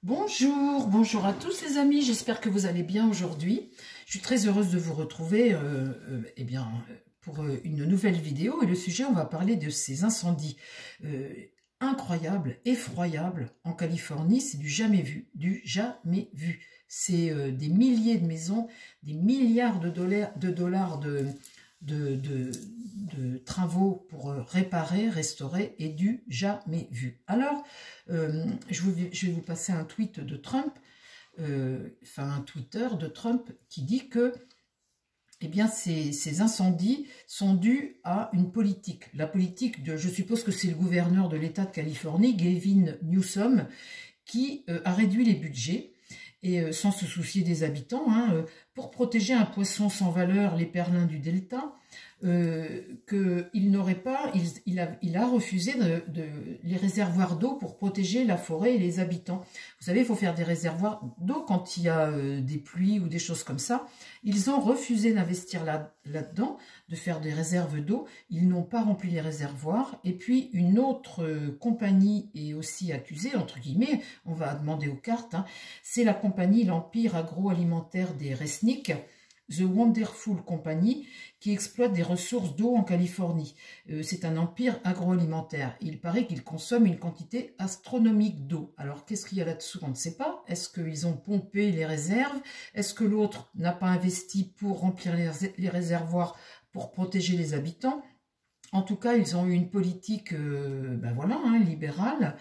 Bonjour, bonjour à tous les amis, j'espère que vous allez bien aujourd'hui. Je suis très heureuse de vous retrouver pour une nouvelle vidéo et le sujet, on va parler de ces incendies incroyables, effroyables en Californie. C'est du jamais vu, du jamais vu. C'est des milliers de maisons, des milliards de dollars de travaux pour réparer, restaurer et du jamais vu. Alors, je vais vous passer un tweet de Trump, un Twitter de Trump qui dit que eh bien, ces incendies sont dus à une politique. La politique de, je suppose que c'est le gouverneur de l'État de Californie, Gavin Newsom, qui a réduit les budgets et sans se soucier des habitants, pour protéger un poisson sans valeur, les perlins du delta, qu'il n'aurait pas, il a refusé les réservoirs d'eau pour protéger la forêt et les habitants. Vous savez, il faut faire des réservoirs d'eau quand il y a des pluies ou des choses comme ça. Ils ont refusé d'investir là-dedans, de faire des réserves d'eau. Ils n'ont pas rempli les réservoirs. Et puis, une autre compagnie est aussi accusée, entre guillemets, on va demander aux cartes, c'est la compagnie, l'Empire agroalimentaire des Resnick, The Wonderful Company, qui exploite des ressources d'eau en Californie. C'est un empire agroalimentaire. Il paraît qu'il consomme une quantité astronomique d'eau. Alors, qu'est-ce qu'il y a là-dessous? On ne sait pas. Est-ce qu'ils ont pompé les réserves? Est-ce que l'autre n'a pas investi pour remplir les réservoirs pour protéger les habitants? En tout cas, ils ont eu une politique libérale.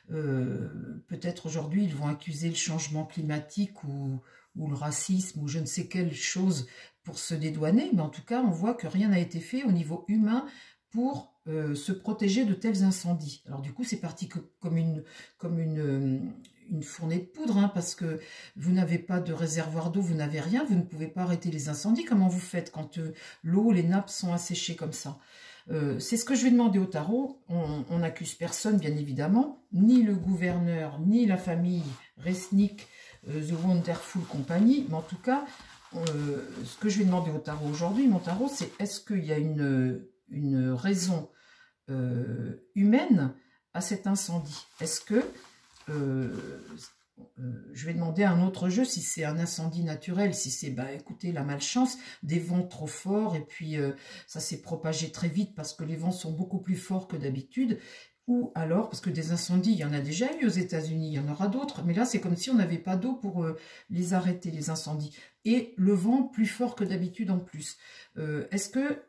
Peut-être aujourd'hui, ils vont accuser le changement climatique ou le racisme ou je ne sais quelle chose pour se dédouaner, mais en tout cas, on voit que rien n'a été fait au niveau humain pour se protéger de tels incendies. Alors du coup, c'est parti comme une fournée de poudre, parce que vous n'avez pas de réservoir d'eau, vous n'avez rien, vous ne pouvez pas arrêter les incendies. Comment vous faites quand l'eau, les nappes sont asséchées comme ça? C'est ce que je vais demander au tarot. On n'accuse personne, bien évidemment, ni le gouverneur, ni la famille Resnick, The Wonderful Company, mais en tout cas, ce que je vais demander au tarot aujourd'hui, mon tarot, c'est est-ce qu'il y a une raison humaine à cet incendie? Est-ce que je vais demander à un autre jeu si c'est un incendie naturel, si c'est, écoutez, la malchance, des vents trop forts, et puis ça s'est propagé très vite parce que les vents sont beaucoup plus forts que d'habitude, ou alors, parce que des incendies, il y en a déjà eu aux États-Unis, il y en aura d'autres, mais là, c'est comme si on n'avait pas d'eau pour les arrêter, les incendies. Et le vent plus fort que d'habitude en plus. Est-ce que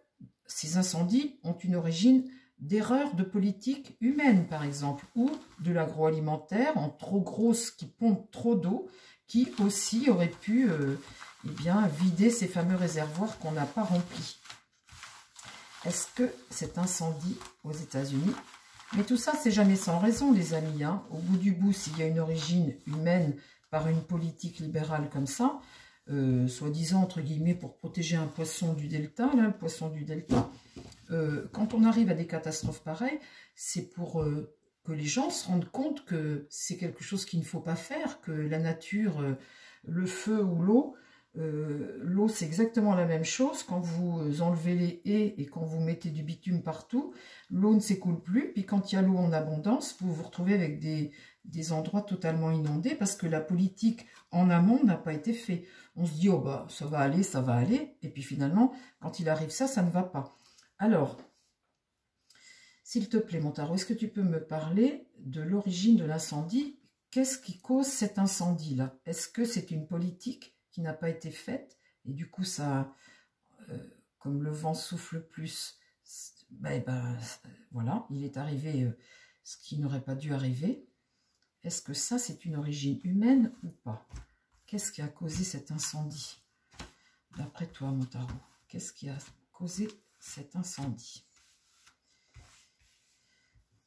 ces incendies ont une origine d'erreurs de politique humaine, par exemple, ou de l'agroalimentaire en trop grosse qui pompe trop d'eau, qui aussi aurait pu vider ces fameux réservoirs qu'on n'a pas remplis? Est-ce que cet incendie aux États-Unis... Mais tout ça, c'est jamais sans raison, les amis. Au bout du bout, s'il y a une origine humaine par une politique libérale comme ça, soi-disant, entre guillemets, pour protéger un poisson du delta, le poisson du delta, quand on arrive à des catastrophes pareilles, c'est pour que les gens se rendent compte que c'est quelque chose qu'il ne faut pas faire, que la nature, le feu ou l'eau, l'eau c'est exactement la même chose. Quand vous enlevez les haies et quand vous mettez du bitume partout, l'eau ne s'écoule plus, puis quand il y a l'eau en abondance, vous vous retrouvez avec des endroits totalement inondés parce que la politique en amont n'a pas été faite. On se dit, oh ça va aller, et puis finalement, quand il arrive ça ne va pas. Alors, s'il te plaît, mon tarot, est-ce que tu peux me parler de l'origine de l'incendie? Qu'est-ce qui cause cet incendie-là? Est-ce que c'est une politique qui n'a pas été faite, et du coup ça, comme le vent souffle plus, voilà, il est arrivé ce qui n'aurait pas dû arriver. Est-ce que ça c'est une origine humaine ou pas? Qu'est-ce qui a causé cet incendie? D'après toi, mon tarot, qu'est-ce qui a causé cet incendie?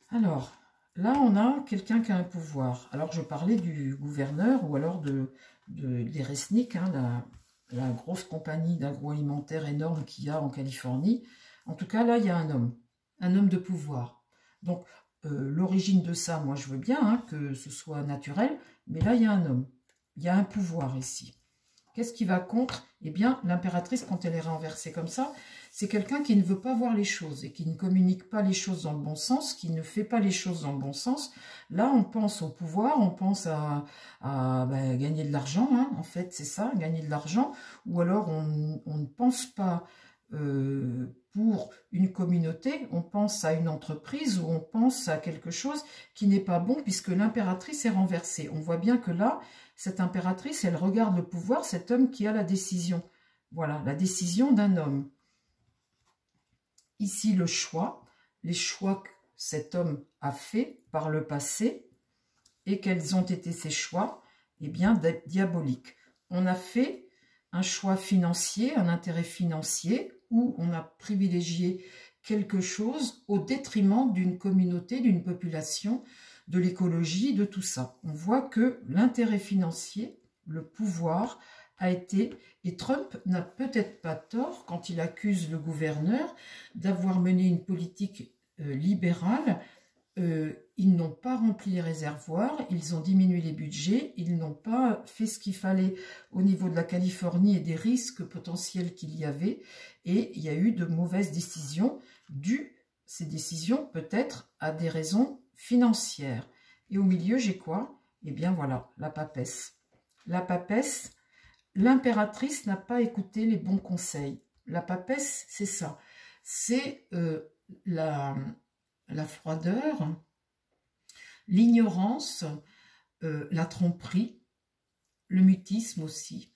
Alors, là, on a quelqu'un qui a un pouvoir. Alors, je parlais du gouverneur ou alors des Resnick, la grosse compagnie d'agroalimentaire énorme qu'il y a en Californie. En tout cas, là, il y a un homme de pouvoir. Donc, l'origine de ça, moi, je veux bien que ce soit naturel, mais là, il y a un homme. Il y a un pouvoir ici. Qu'est-ce qui va contre? Eh bien, l'impératrice, quand elle est renversée comme ça, C'est quelqu'un qui ne veut pas voir les choses et qui ne communique pas les choses dans le bon sens, qui ne fait pas les choses dans le bon sens. Là, on pense au pouvoir, on pense à gagner de l'argent, hein, en fait, c'est ça, gagner de l'argent. Ou alors, on ne pense pas pour une communauté, on pense à une entreprise ou on pense à quelque chose qui n'est pas bon puisque l'impératrice est renversée. On voit bien que là, cette impératrice, elle regarde le pouvoir, cet homme qui a la décision. Voilà, la décision d'un homme. Ici, le choix, les choix que cet homme a fait par le passé et quels ont été ses choix, eh bien, diaboliques. On a fait un choix financier, un intérêt financier, où on a privilégié quelque chose au détriment d'une communauté, d'une population, de l'écologie, de tout ça. On voit que l'intérêt financier, le pouvoir, a été, et Trump n'a peut-être pas tort quand il accuse le gouverneur d'avoir mené une politique libérale. Ils n'ont pas rempli les réservoirs, ils ont diminué les budgets, ils n'ont pas fait ce qu'il fallait au niveau de la Californie et des risques potentiels qu'il y avait, et il y a eu de mauvaises décisions, dues, ces décisions peut-être à des raisons financières. Et au milieu, j'ai quoi? Eh bien voilà, la papesse. La papesse, l'impératrice n'a pas écouté les bons conseils. La papesse, c'est ça. C'est la froideur, l'ignorance, la tromperie, le mutisme aussi,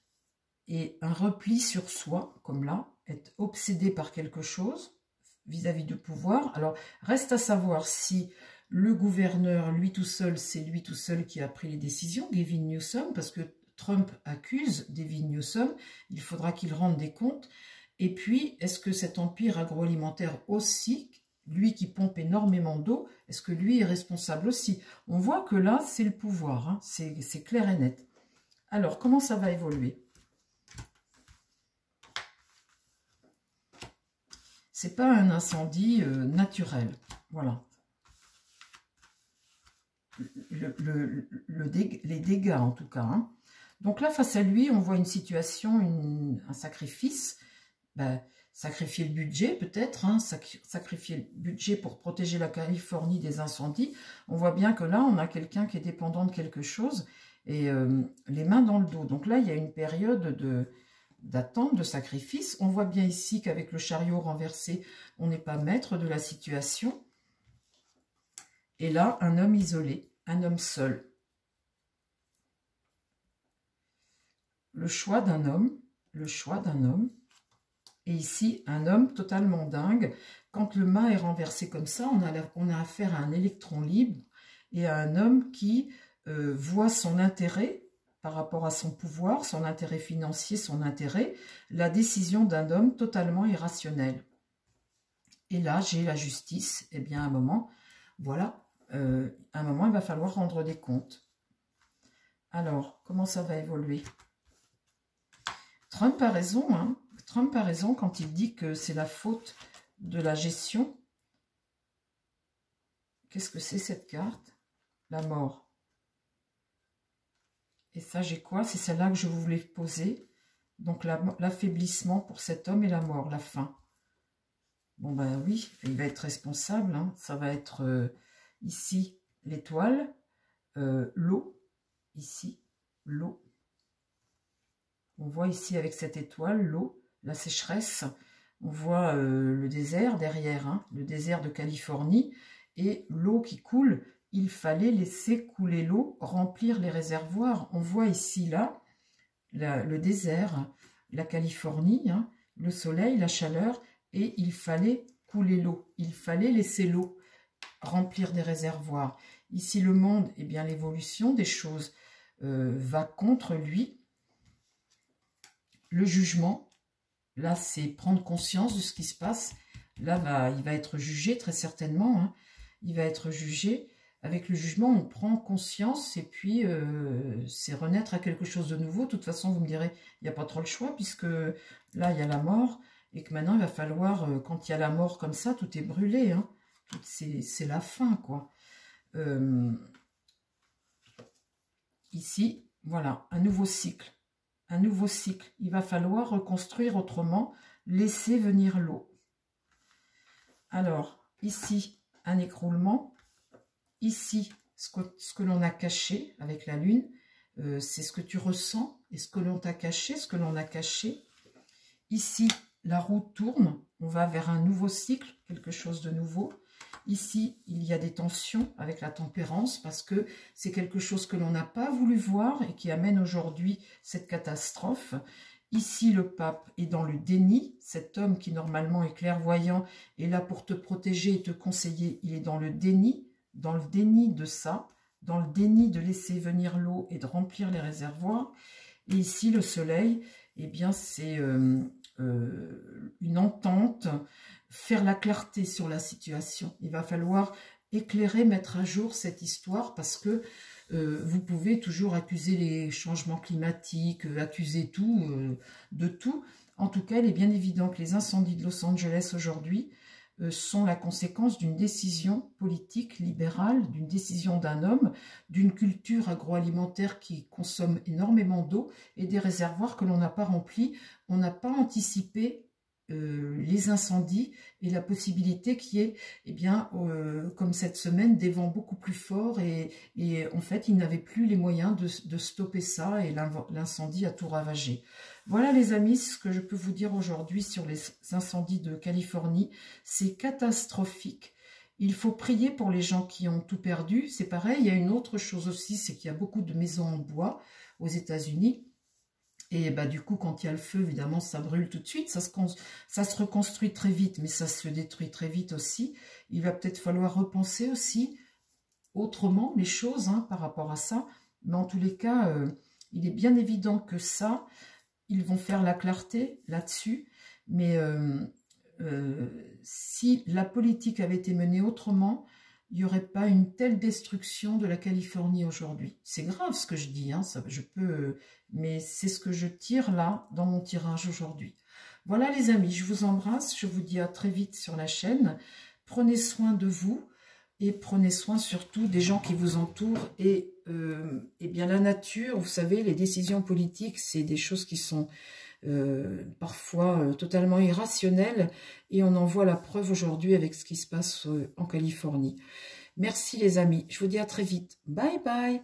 et un repli sur soi, comme là, être obsédé par quelque chose vis-à-vis du pouvoir. Alors, reste à savoir si le gouverneur, lui tout seul, c'est lui tout seul qui a pris les décisions, Gavin Newsom, parce que Trump accuse Gavin Newsom, il faudra qu'il rende des comptes. Et puis, est-ce que cet empire agroalimentaire aussi, lui qui pompe énormément d'eau, est-ce que lui est responsable aussi? On voit que là, c'est le pouvoir, hein, c'est clair et net. Alors, comment ça va évoluer? C'est pas un incendie naturel, voilà. Les dégâts, en tout cas. Hein. Donc là, face à lui, on voit une situation, un sacrifice. Ben, sacrifier le budget peut-être, hein, sacrifier le budget pour protéger la Californie des incendies. On voit bien que là, on a quelqu'un qui est dépendant de quelque chose et les mains dans le dos. Donc là, il y a une période d'attente, de sacrifice. On voit bien ici qu'avec le chariot renversé, on n'est pas maître de la situation. Et là, un homme isolé, un homme seul. Le choix d'un homme, le choix d'un homme. Et ici, un homme totalement dingue. Quand le mât est renversé comme ça, on a affaire à un électron libre et à un homme qui voit son intérêt par rapport à son pouvoir, son intérêt financier, son intérêt, la décision d'un homme totalement irrationnel. Et là, j'ai la justice. Eh bien, à un moment, voilà, à un moment, il va falloir rendre des comptes. Alors, comment ça va évoluer? Trump a raison, hein. Trump a raison quand il dit que c'est la faute de la gestion. Qu'est-ce que c'est cette carte? La mort. Et ça, j'ai quoi? C'est celle-là que je voulais poser. Donc, l'affaiblissement pour cet homme et la mort, la fin. Bon, ben oui, il va être responsable. Hein. Ça va être ici l'étoile, l'eau, ici, l'eau. On voit ici avec cette étoile, l'eau. La sécheresse, on voit le désert derrière, hein, le désert de Californie, et l'eau qui coule, il fallait laisser couler l'eau, remplir les réservoirs. On voit ici, là, le désert, la Californie, hein, le soleil, la chaleur, et il fallait couler l'eau, il fallait laisser l'eau, remplir des réservoirs. Ici, le monde, eh bien, l'évolution des choses va contre lui. Le jugement, là, c'est prendre conscience de ce qui se passe. Là, il va être jugé, très certainement. Hein. Il va être jugé. Avec le jugement, on prend conscience et puis c'est renaître à quelque chose de nouveau. De toute façon, vous me direz, il n'y a pas trop le choix puisque là, il y a la mort et que maintenant, il va falloir, quand il y a la mort comme ça, tout est brûlé. Hein. C'est la fin, quoi. Ici, voilà, un nouveau cycle. Un nouveau cycle. Il va falloir reconstruire autrement laisser venir l'eau. Alors, ici, un écroulement. Ici, ce que l'on a caché avec la lune, c'est ce que tu ressens et ce que l'on t'a caché, ce que l'on a caché. Ici, la roue tourne, on va vers un nouveau cycle, quelque chose de nouveau. Ici, il y a des tensions avec la tempérance parce que c'est quelque chose que l'on n'a pas voulu voir et qui amène aujourd'hui cette catastrophe. Ici, le pape est dans le déni. Cet homme qui normalement est clairvoyant est là pour te protéger et te conseiller. Il est dans le déni de ça, dans le déni de laisser venir l'eau et de remplir les réservoirs. Et ici, le soleil, eh bien, c'est une entente, faire la clarté sur la situation. Il va falloir éclairer, mettre à jour cette histoire parce que vous pouvez toujours accuser les changements climatiques, accuser tout, de tout. En tout cas, il est bien évident que les incendies de Los Angeles aujourd'hui sont la conséquence d'une décision politique libérale, d'une décision d'un homme, d'une culture agroalimentaire qui consomme énormément d'eau et des réservoirs que l'on n'a pas remplis. On n'a pas anticipé les incendies et la possibilité qu'il y ait, eh bien, comme cette semaine, des vents beaucoup plus forts et en fait, ils n'avaient plus les moyens de stopper ça et l'incendie a tout ravagé. Voilà les amis, ce que je peux vous dire aujourd'hui sur les incendies de Californie. C'est catastrophique. Il faut prier pour les gens qui ont tout perdu. C'est pareil, il y a une autre chose aussi, c'est qu'il y a beaucoup de maisons en bois aux États-Unis. Et bah, du coup, quand il y a le feu, évidemment, ça brûle tout de suite. Ça se reconstruit très vite, mais ça se détruit très vite aussi. Il va peut-être falloir repenser aussi autrement les choses par rapport à ça. Mais en tous les cas, il est bien évident que ça, ils vont faire la clarté là-dessus. Mais si la politique avait été menée autrement, il n'y aurait pas une telle destruction de la Californie aujourd'hui. C'est grave ce que je dis, mais c'est ce que je tire là dans mon tirage aujourd'hui. Voilà les amis, je vous embrasse, je vous dis à très vite sur la chaîne. Prenez soin de vous et prenez soin surtout des gens qui vous entourent. Et bien la nature, vous savez, les décisions politiques, c'est des choses qui sont parfois totalement irrationnelles et on en voit la preuve aujourd'hui avec ce qui se passe en Californie. Merci les amis, je vous dis à très vite. Bye bye.